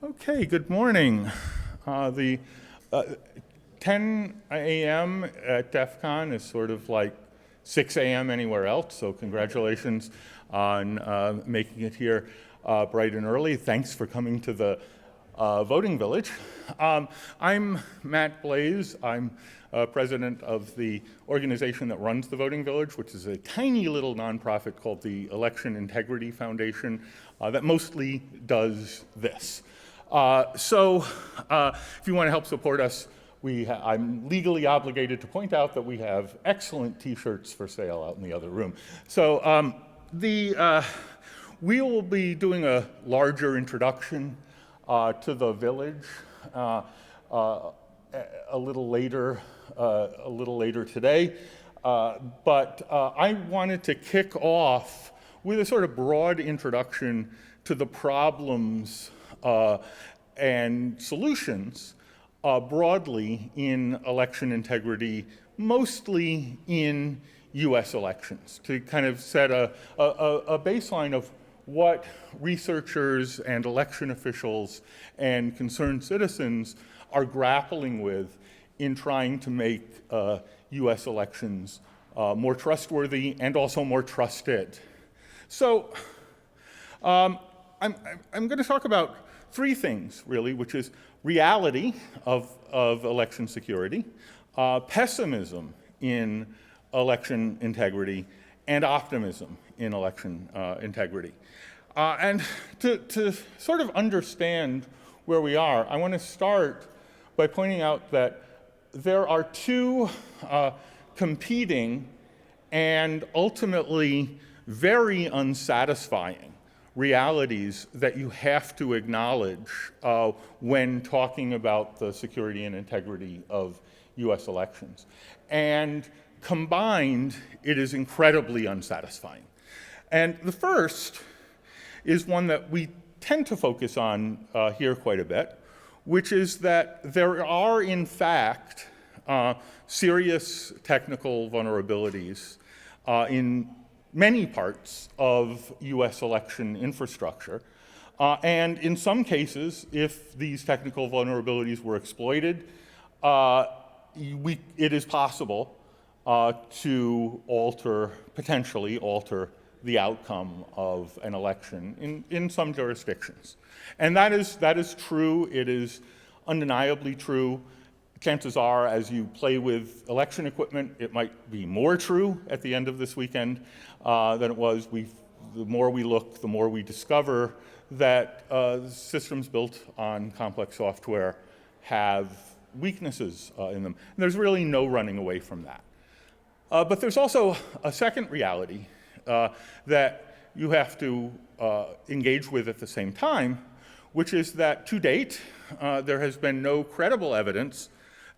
Okay, good morning. The 10 a.m. at DEF CON is sort of like 6 a.m. anywhere else, so congratulations on making it here bright and early. Thanks for coming to the voting village. I'm Matt Blaze. I'm president of the organization that runs the Voting Village, which is a tiny little nonprofit called the Election Integrity Foundation that mostly does this. If you want to help support us, I'm legally obligated to point out that we have excellent T-shirts for sale out in the other room. So we will be doing a larger introduction to the village a little later today, but I wanted to kick off with a sort of broad introduction to the problems and solutions broadly in election integrity, mostly in US elections, to kind of set a baseline of what researchers and election officials and concerned citizens are grappling with in trying to make US elections more trustworthy and also more trusted. So I'm going to talk about three things, really, which is reality of election security, pessimism in election integrity, and optimism in election integrity. And to sort of understand where we are, I want to start by pointing out that there are two competing and ultimately very unsatisfying realities that you have to acknowledge when talking about the security and integrity of US elections. And combined, it is incredibly unsatisfying. And the first is one that we tend to focus on here quite a bit, which is that there are, in fact, serious technical vulnerabilities in many parts of US election infrastructure. And in some cases, if these technical vulnerabilities were exploited, it is possible to potentially alter the outcome of an election in some jurisdictions. And that is true. It is undeniably true. Chances are, as you play with election equipment, it might be more true at the end of this weekend than it was. The more we look, the more we discover that systems built on complex software have weaknesses in them. And there's really no running away from that. But there's also a second reality that you have to engage with at the same time, which is that to date, there has been no credible evidence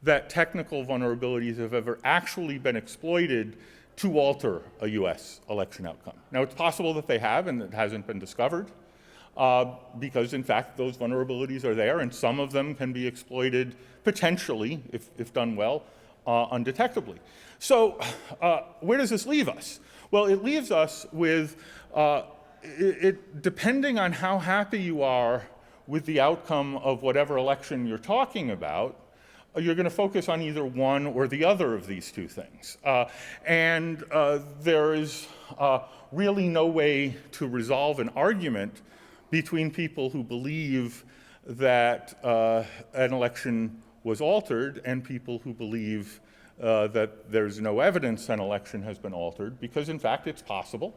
that technical vulnerabilities have ever actually been exploited to alter a US election outcome. Now, it's possible that they have and it hasn't been discovered because, in fact, those vulnerabilities are there and some of them can be exploited potentially, if done well, undetectably. So where does this leave us? Well, it leaves us with, depending on how happy you are with the outcome of whatever election you're talking about, you're going to focus on either one or the other of these two things. And there is really no way to resolve an argument between people who believe that an election was altered and people who believe that there's no evidence an election has been altered, because in fact it's possible,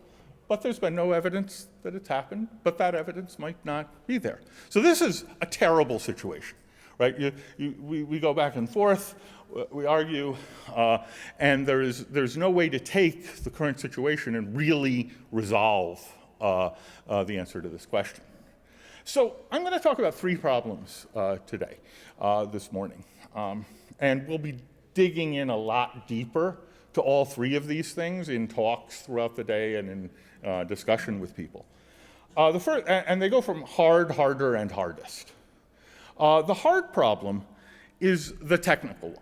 but there's been no evidence that it's happened, but that evidence might not be there. So this is a terrible situation, right? We go back and forth, we argue, and there's no way to take the current situation and really resolve the answer to this question. So I'm going to talk about three problems today, this morning, and we'll be digging in a lot deeper to all three of these things in talks throughout the day and in discussion with people. The first, and they go from hard, harder, and hardest. The hard problem is the technical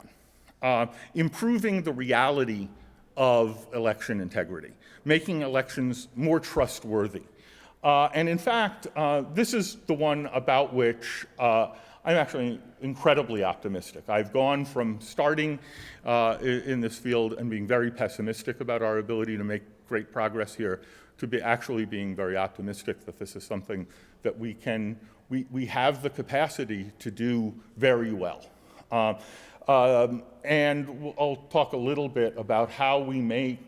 one, improving the reality of election integrity, making elections more trustworthy. And in fact, this is the one about which I'm actually incredibly optimistic. I've gone from starting in this field and being very pessimistic about our ability to make great progress here to actually being very optimistic that this is something that we have the capacity to do very well. And I'll talk a little bit about how we make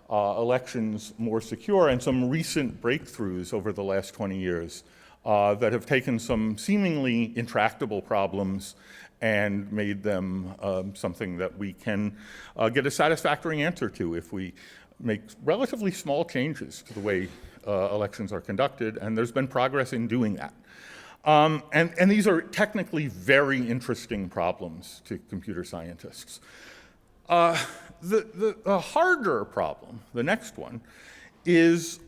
elections more secure and some recent breakthroughs over the last 20 years that have taken some seemingly intractable problems and made them something that we can get a satisfactory answer to if we make relatively small changes to the way elections are conducted, and there's been progress in doing that. And these are technically very interesting problems to computer scientists. The harder problem, the next one, is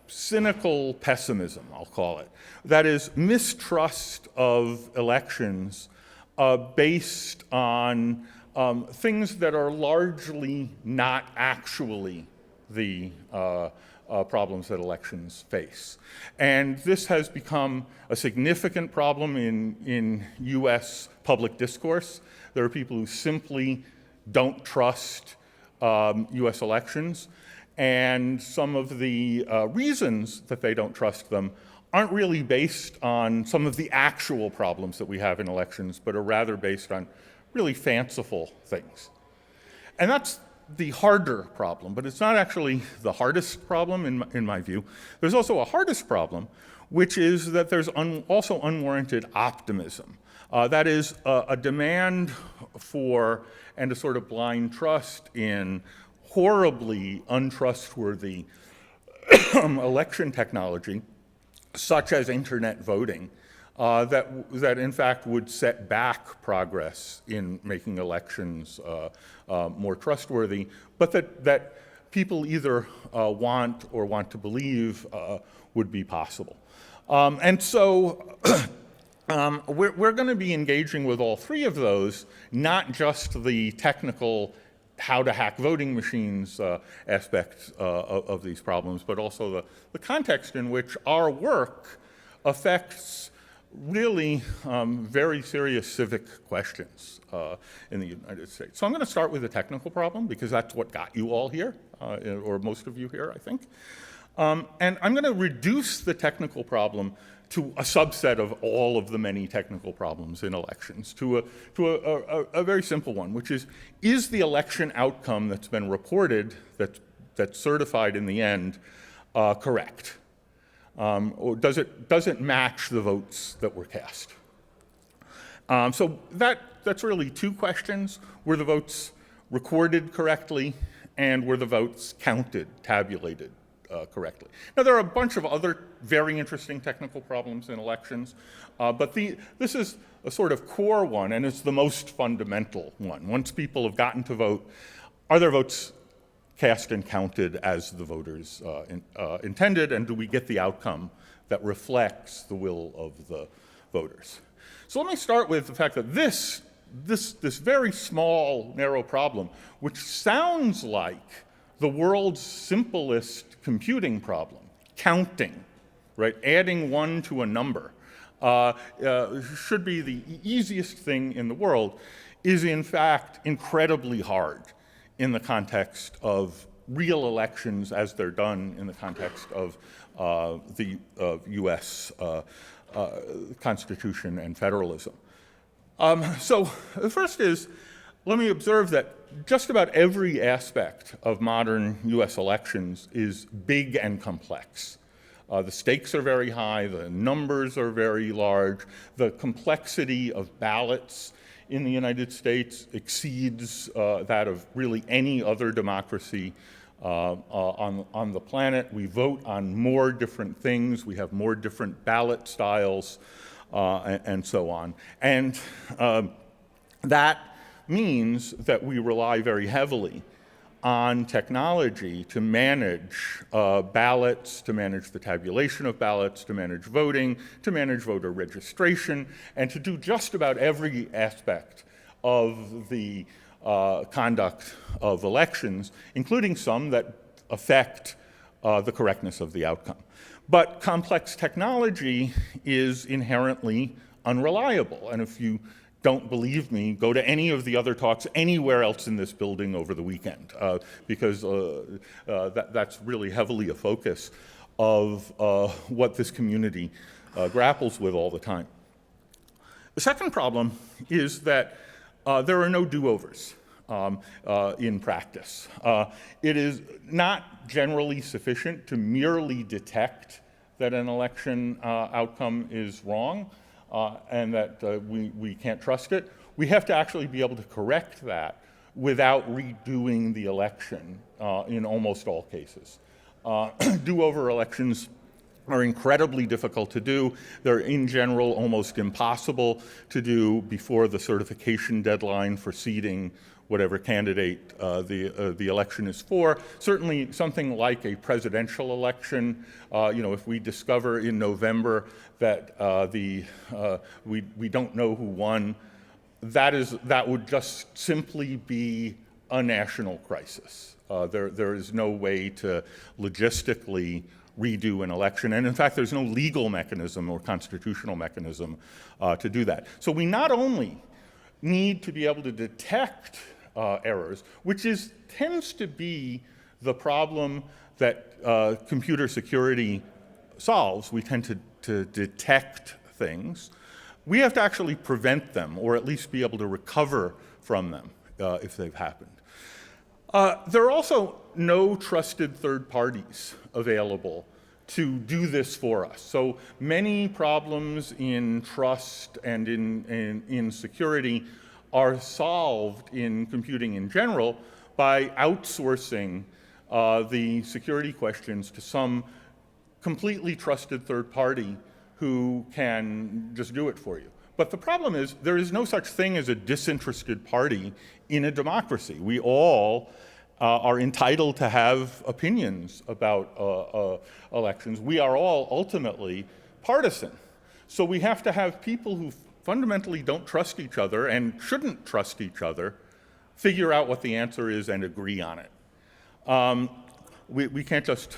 cynical pessimism, I'll call it. That is mistrust of elections based on things that are largely not actually the problems that elections face. And this has become a significant problem in US public discourse. There are people who simply don't trust US elections, and some of the reasons that they don't trust them aren't really based on some of the actual problems that we have in elections, but are rather based on really fanciful things. And that's the harder problem, but it's not actually the hardest problem in my view. There's also a hardest problem, which is that there's also unwarranted optimism. That is a demand for and a sort of blind trust in horribly untrustworthy election technology, such as internet voting, that in fact would set back progress in making elections more trustworthy, but that people either want or want to believe would be possible. And so we're going to be engaging with all three of those, not just the technical how to hack voting machines aspects of these problems, but also the context in which our work affects really very serious civic questions in the United States. So I'm going to start with the technical problem because that's what got you all here, or most of you here, I think. And I'm going to reduce the technical problem to a subset of all of the many technical problems in elections, to a very simple one, which is the election outcome that's been reported, that's certified in the end, correct? Or does it match the votes that were cast? So that's really two questions. Were the votes recorded correctly, and were the votes counted, tabulated correctly? Now, there are a bunch of other very interesting technical problems in elections, but this is a sort of core one, and it's the most fundamental one. Once people have gotten to vote, are their votes cast and counted as the voters intended, and do we get the outcome that reflects the will of the voters? So let me start with the fact that this very small, narrow problem, which sounds like the world's simplest computing problem, counting, right, adding one to a number, should be the easiest thing in the world, is in fact incredibly hard in the context of real elections as they're done in the context of the US Constitution and federalism. So the first is, let me observe that just about every aspect of modern US elections is big and complex. The stakes are very high, the numbers are very large, the complexity of ballots in the United States exceeds that of really any other democracy on the planet. We vote on more different things, we have more different ballot styles, and so on. And that means that we rely very heavily on technology to manage ballots, to manage the tabulation of ballots, to manage voting, to manage voter registration, and to do just about every aspect of the conduct of elections, including some that affect the correctness of the outcome. But complex technology is inherently unreliable. And if you don't believe me, go to any of the other talks anywhere else in this building over the weekend, because that's really heavily a focus of what this community grapples with all the time. The second problem is that there are no do-overs in practice. It is not generally sufficient to merely detect that an election outcome is wrong and that we can't trust it. We have to actually be able to correct that without redoing the election in almost all cases. Do-over elections are incredibly difficult to do. They're in general almost impossible to do before the certification deadline for seating whatever candidate the election is for. Certainly something like a presidential election, if we discover in November that we don't know who won, that would just simply be a national crisis. There is no way to logistically redo an election. And in fact, there's no legal mechanism or constitutional mechanism to do that. So we not only need to be able to detect errors, which tends to be the problem that computer security solves. We tend to detect things. We have to actually prevent them, or at least be able to recover from them if they've happened. There are also no trusted third parties available to do this for us. So many problems in trust and in security are solved in computing in general by outsourcing the security questions to some completely trusted third party who can just do it for you. But the problem is there is no such thing as a disinterested party in a democracy. We all are entitled to have opinions about elections. We are all ultimately partisan. So we have to have people who fundamentally don't trust each other and shouldn't trust each other figure out what the answer is and agree on it. We can't just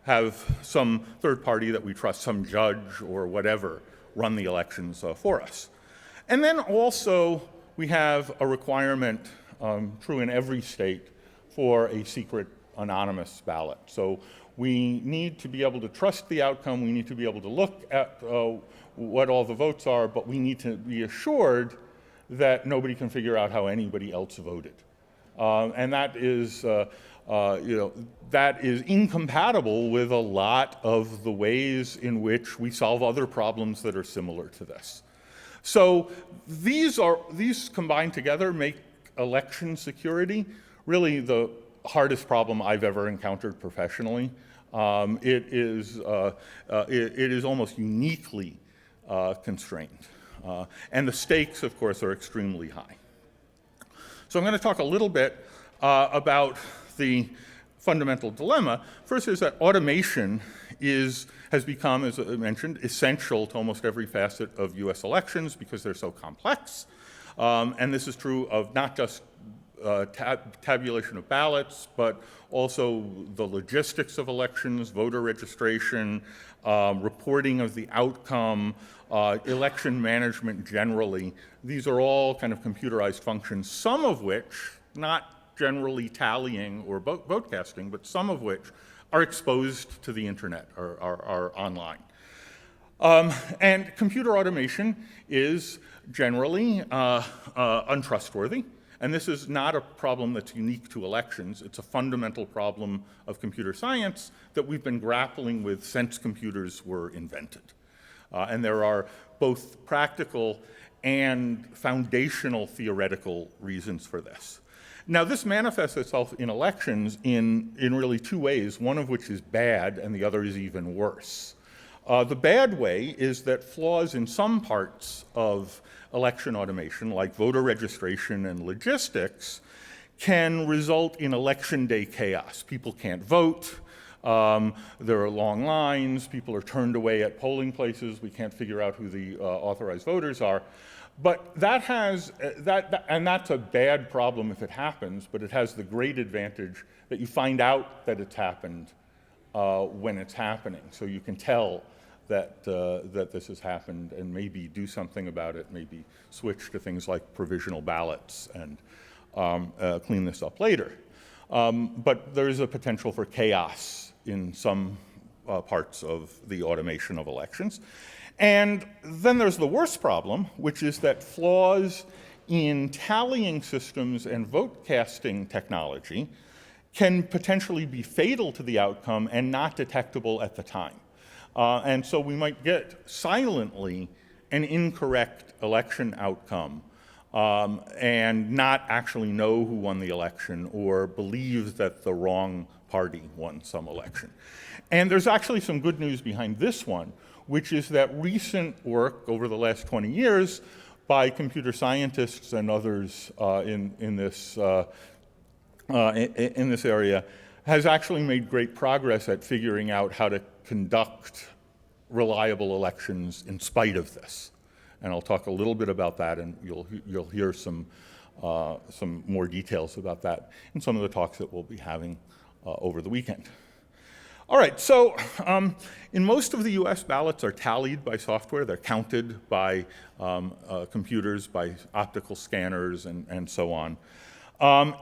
have some third party that we trust, some judge or whatever, run the elections for us. And then also we have a requirement, true in every state, for a secret anonymous ballot. So we need to be able to trust the outcome, we need to be able to look at what all the votes are, but we need to be assured that nobody can figure out how anybody else voted. And that is, that is incompatible with a lot of the ways in which we solve other problems that are similar to this. So these combined together make election security really the hardest problem I've ever encountered professionally. It is almost uniquely constrained. And the stakes, of course, are extremely high. So I'm going to talk a little bit about the fundamental dilemma. First is that automation has become, as I mentioned, essential to almost every facet of US elections because they're so complex. And this is true of not just tabulation of ballots, but also the logistics of elections, voter registration, reporting of the outcome, election management generally. These are all kind of computerized functions, some of which, not generally tallying or vote casting, but some of which are exposed to the internet or are online. And computer automation is generally untrustworthy. And this is not a problem that's unique to elections. It's a fundamental problem of computer science that we've been grappling with since computers were invented. And there are both practical and foundational theoretical reasons for this. Now, this manifests itself in elections in really two ways, one of which is bad and the other is even worse. The bad way is that flaws in some parts of election automation, like voter registration and logistics, can result in election day chaos. People can't vote, there are long lines, people are turned away at polling places, we can't figure out who the authorized voters are. But and that's a bad problem if it happens, but it has the great advantage that you find out that it's happened when it's happening. So you can tell that, that this has happened and maybe do something about it, maybe switch to things like provisional ballots and clean this up later. But there is a potential for chaos in some parts of the automation of elections. And then there's the worst problem, which is that flaws in tallying systems and vote casting technology can potentially be fatal to the outcome and not detectable at the time. And so we might get silently an incorrect election outcome and not actually know who won the election or believe that the wrong party won some election. And there's actually some good news behind this one, which is that recent work over the last 20 years by computer scientists and others in this area has actually made great progress at figuring out how to conduct reliable elections in spite of this. And I'll talk a little bit about that, and you'll hear some more details about that in some of the talks that we'll be having over the weekend. All right, so in most of the US, ballots are tallied by software. They're counted by computers, by optical scanners, and so on.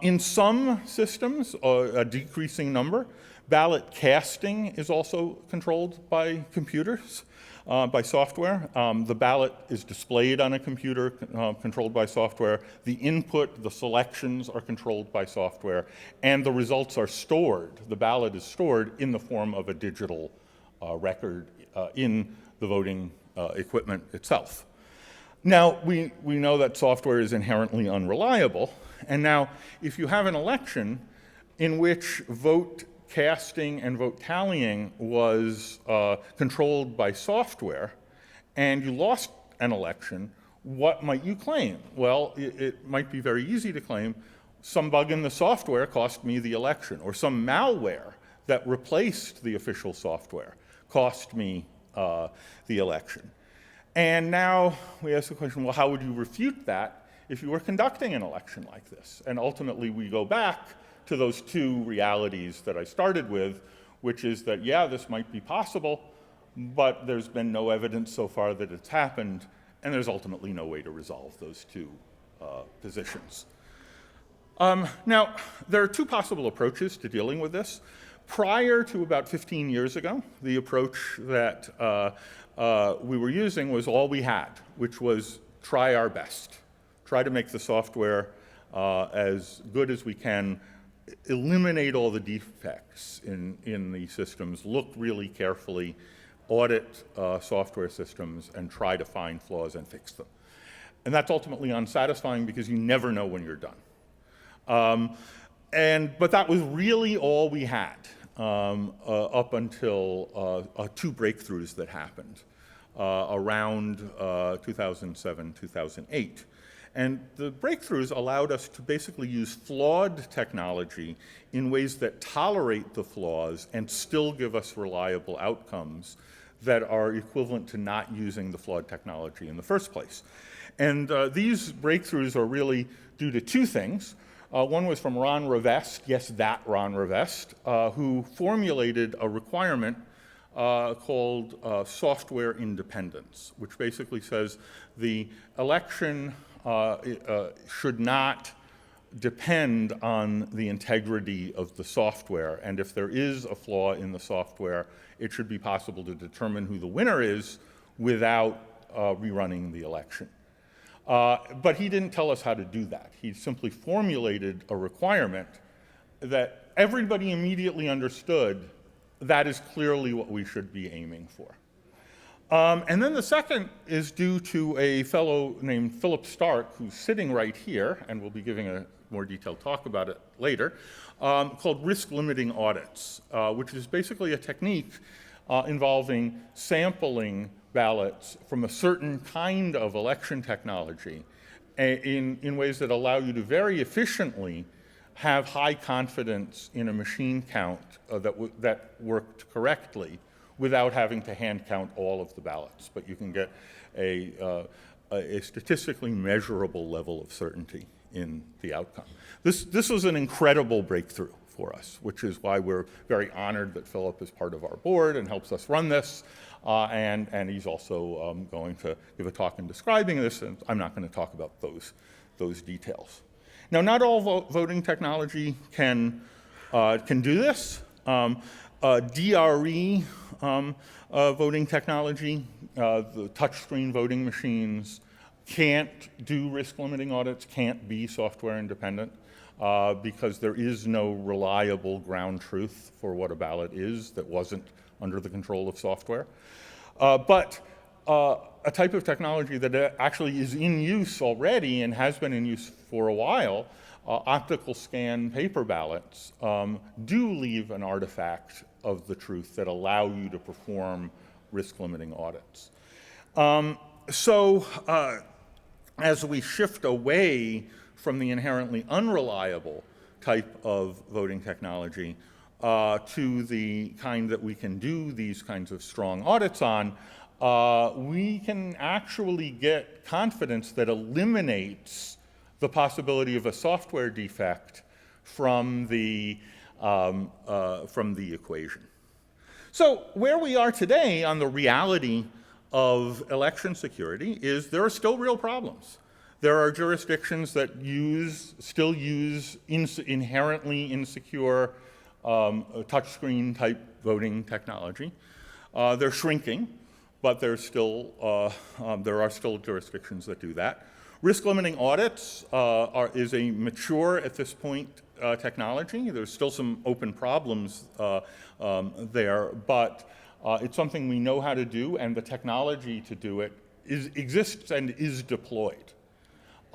In some systems, a decreasing number, ballot casting is also controlled by computers, by software. The ballot is displayed on a computer controlled by software. The input, the selections are controlled by software, and the results are stored. The ballot is stored in the form of a digital record in the voting equipment itself. Now, we know that software is inherently unreliable, and now if you have an election in which vote casting and vote tallying was controlled by software, and you lost an election, what might you claim? Well, it might be very easy to claim some bug in the software cost me the election, or some malware that replaced the official software cost me the election. And now we ask the question, well, how would you refute that if you were conducting an election like this? And ultimately, we go back to those two realities that I started with, which is that, yeah, this might be possible, but there's been no evidence so far that it's happened, and there's ultimately no way to resolve those two positions. Now, there are two possible approaches to dealing with this. Prior to about 15 years ago, the approach that we were using was all we had, which was try our best. Try to make the software as good as we can, eliminate all the defects in the systems, look really carefully, audit software systems, and try to find flaws and fix them. And that's ultimately unsatisfying because you never know when you're done. But that was really all we had up until two breakthroughs that happened around 2007, 2008. And the breakthroughs allowed us to basically use flawed technology in ways that tolerate the flaws and still give us reliable outcomes that are equivalent to not using the flawed technology in the first place. And these breakthroughs are really due to two things. One was from Ron Rivest, yes, that Ron Rivest, who formulated a requirement called software independence, which basically says the election should not depend on the integrity of the software. And if there is a flaw in the software, it should be possible to determine who the winner is without rerunning the election. But he didn't tell us how to do that. He simply formulated a requirement that everybody immediately understood that is clearly what we should be aiming for. And then the second is due to a fellow named Philip Stark, who's sitting right here, and we'll be giving a more detailed talk about it later, called risk limiting audits, which is basically a technique involving sampling ballots from a certain kind of election technology in ways that allow you to very efficiently have high confidence in a machine count that worked correctly without having to hand count all of the ballots. But you can get a statistically measurable level of certainty in the outcome. This was an incredible breakthrough for us, which is why we're very honored that Philip is part of our board and helps us run this. And he's also going to give a talk in describing this, and I'm not going to talk about those details. Now, not all voting technology can do this. DRE voting technology, the touchscreen voting machines, can't do risk-limiting audits, can't be software independent, because there is no reliable ground truth for what a ballot is that wasn't under the control of software. But a type of technology that actually is in use already and has been in use for a while, optical scan paper ballots, do leave an artifact of the truth that allow you to perform risk-limiting audits. As we shift away from the inherently unreliable type of voting technology to the kind that we can do these kinds of strong audits on, we can actually get confidence that eliminates the possibility of a software defect from the equation. So where we are today on the reality of election security is there are still real problems. There are jurisdictions that still use inherently insecure touchscreen type voting technology. They're shrinking, but there are still jurisdictions that do that. Risk-limiting audits is a mature, at this point, technology. There's still some open problems there, but it's something we know how to do, and the technology to do it exists and is deployed.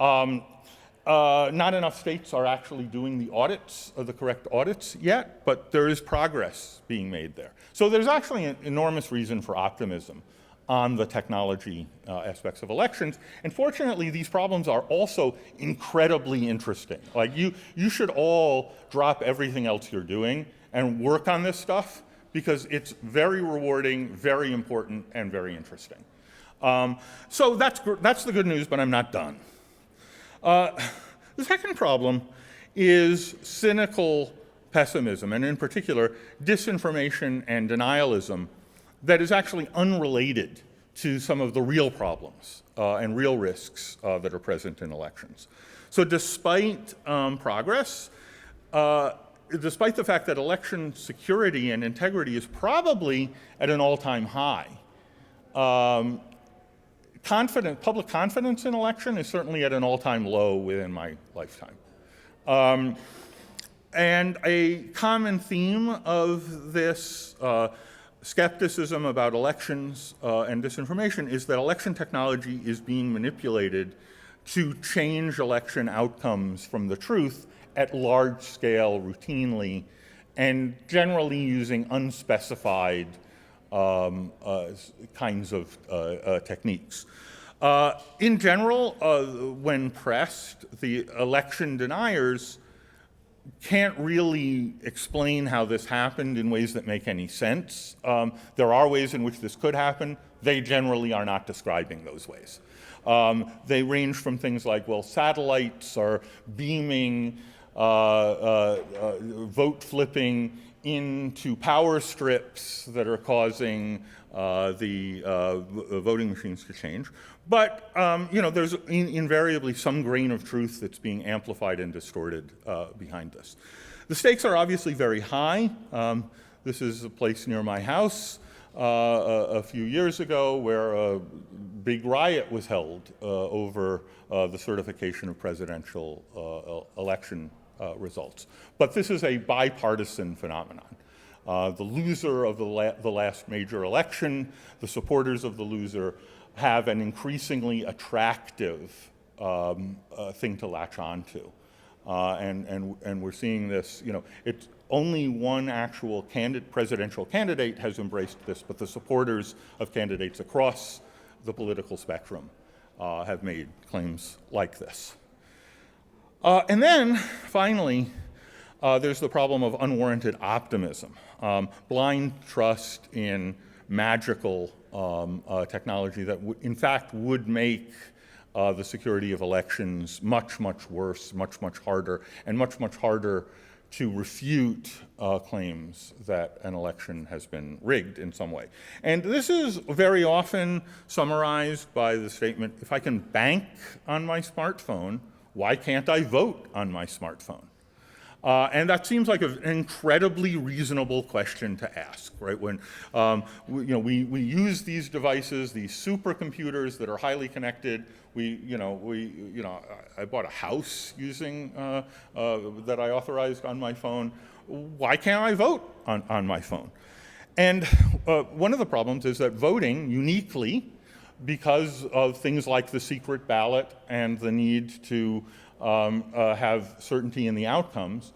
Not enough states are actually doing the correct audits yet, but there is progress being made there. So there's actually an enormous reason for optimism on the technology aspects of elections. And fortunately, these problems are also incredibly interesting. Like you should all drop everything else you're doing and work on this stuff because it's very rewarding, very important, and very interesting. So that's the good news, but I'm not done. The second problem is cynical pessimism, and in particular, disinformation and denialism that is actually unrelated to some of the real problems and real risks that are present in elections. So despite progress, despite the fact that election security and integrity is probably at an all-time high, public confidence in election is certainly at an all-time low within my lifetime. And a common theme of this skepticism about elections and disinformation is that election technology is being manipulated to change election outcomes from the truth at large scale routinely and generally using unspecified kinds of techniques. In general, when pressed, the election deniers can't really explain how this happened in ways that make any sense. There are ways in which this could happen. They generally are not describing those ways. They range from things like, well, satellites are beaming vote flipping into power strips that are causing the voting machines to change. But there's invariably some grain of truth that's being amplified and distorted behind this. The stakes are obviously very high. This is a place near my house a few years ago where a big riot was held over the certification of presidential election results. But this is a bipartisan phenomenon. The loser of the last major election, the supporters of the loser, have an increasingly attractive thing to latch on to. And we're seeing this, it's only one actual presidential candidate has embraced this, but the supporters of candidates across the political spectrum have made claims like this. And then, finally, there's the problem of unwarranted optimism, blind trust in magical technology that, in fact, would make the security of elections much, much worse, much, much harder, and much, much harder to refute claims that an election has been rigged in some way. And this is very often summarized by the statement, if I can bank on my smartphone, why can't I vote on my smartphone? And that seems like an incredibly reasonable question to ask, right? When we use these devices, these supercomputers that are highly connected. I bought a house using that I authorized on my phone. Why can't I vote on my phone? And one of the problems is that voting uniquely, because of things like the secret ballot and the need to have certainty in the outcomes,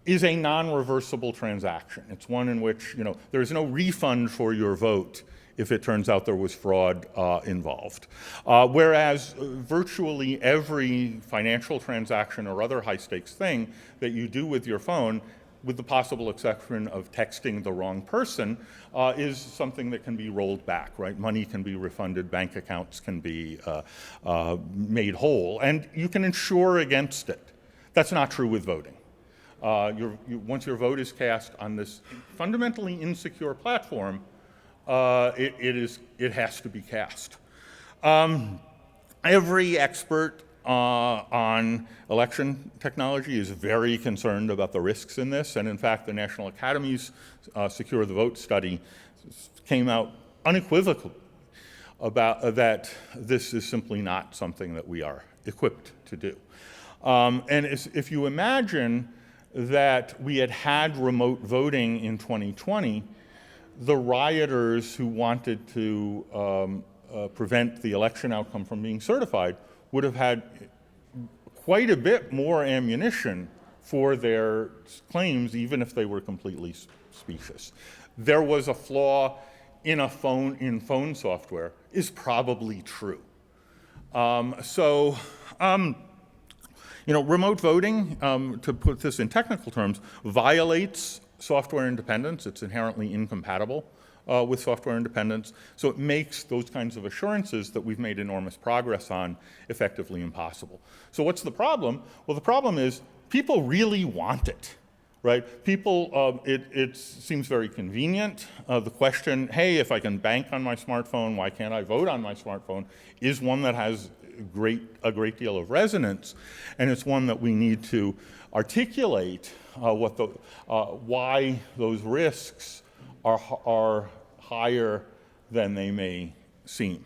is a non-reversible transaction. It's one in which there's no refund for your vote if it turns out there was fraud involved. Whereas virtually every financial transaction or other high-stakes thing that you do with your phone, with the possible exception of texting the wrong person, is something that can be rolled back, right? Money can be refunded, bank accounts can be made whole, and you can insure against it. That's not true with voting. Once your vote is cast on this fundamentally insecure platform, it has to be cast. Every expert on election technology is very concerned about the risks in this, and in fact, the National Academy's Secure the Vote study came out unequivocally about that this is simply not something that we are equipped to do. And if you imagine that we had remote voting in 2020, the rioters who wanted to prevent the election outcome from being certified would have had quite a bit more ammunition for their claims, even if they were completely specious. There was a flaw in phone software is probably true. Remote voting, to put this in technical terms, violates software independence. It's inherently incompatible with software independence. So it makes those kinds of assurances that we've made enormous progress on effectively impossible. So what's the problem? Well, the problem is people really want it, right? People, it seems very convenient. The question, hey, if I can bank on my smartphone, why can't I vote on my smartphone, is one that has a great deal of resonance, and it's one that we need to articulate why those risks are higher than they may seem.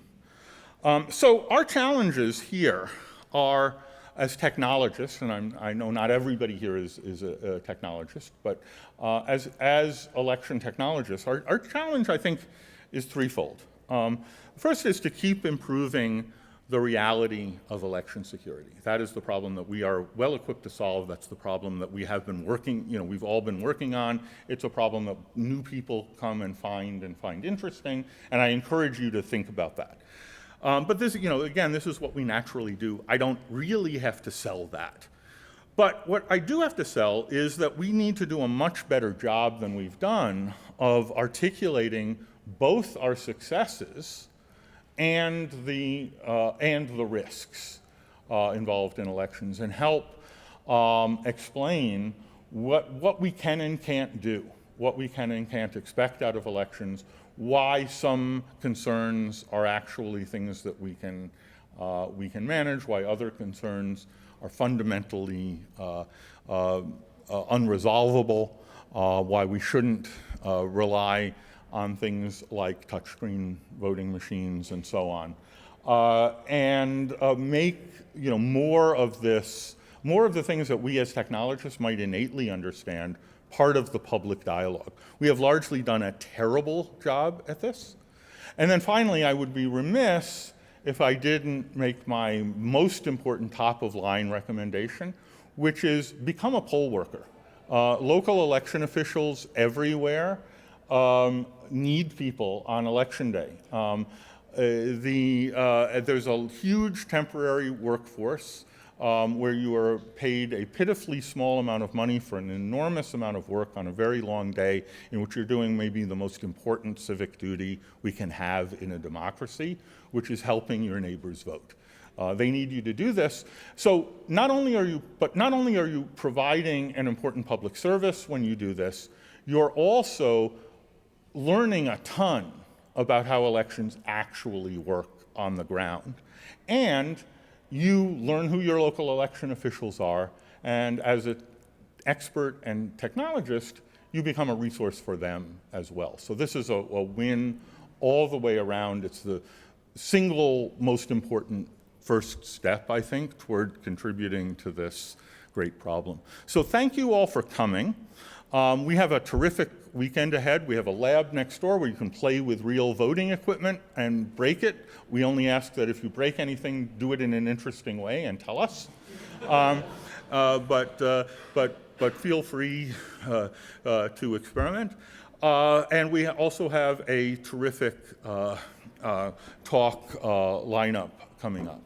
So our challenges here are, as technologists, and I know not everybody here is a technologist, but as election technologists, our challenge, I think, is threefold. First is to keep improving the reality of election security. That is the problem that we are well equipped to solve. That's the problem that we have been we've all been working on. It's a problem that new people come and find interesting, and I encourage you to think about that. But this, again, this is what we naturally do. I don't really have to sell that. But what I do have to sell is that we need to do a much better job than we've done of articulating both our successes and the risks involved in elections, and help explain what we can and can't do, what we can and can't expect out of elections, why some concerns are actually things that we can manage, why other concerns are fundamentally unresolvable, why we shouldn't rely on things like touchscreen voting machines and so on, and make more of the things that we as technologists might innately understand part of the public dialogue. We have largely done a terrible job at this. And then finally, I would be remiss if I didn't make my most important top-of-line recommendation, which is become a poll worker. Local election officials everywhere need people on election day. There's a huge temporary workforce where you are paid a pitifully small amount of money for an enormous amount of work on a very long day in which you're doing maybe the most important civic duty we can have in a democracy, which is helping your neighbors vote. They need you to do this. So not only are you providing an important public service when you do this, you're also learning a ton about how elections actually work on the ground. And you learn who your local election officials are, and as an expert and technologist, you become a resource for them as well. So this is a win all the way around. It's the single most important first step, I think, toward contributing to this great problem. So thank you all for coming. We have a terrific weekend ahead. We have a lab next door where you can play with real voting equipment and break it. We only ask that if you break anything, do it in an interesting way and tell us. But feel free to experiment. And we also have a terrific talk lineup coming up.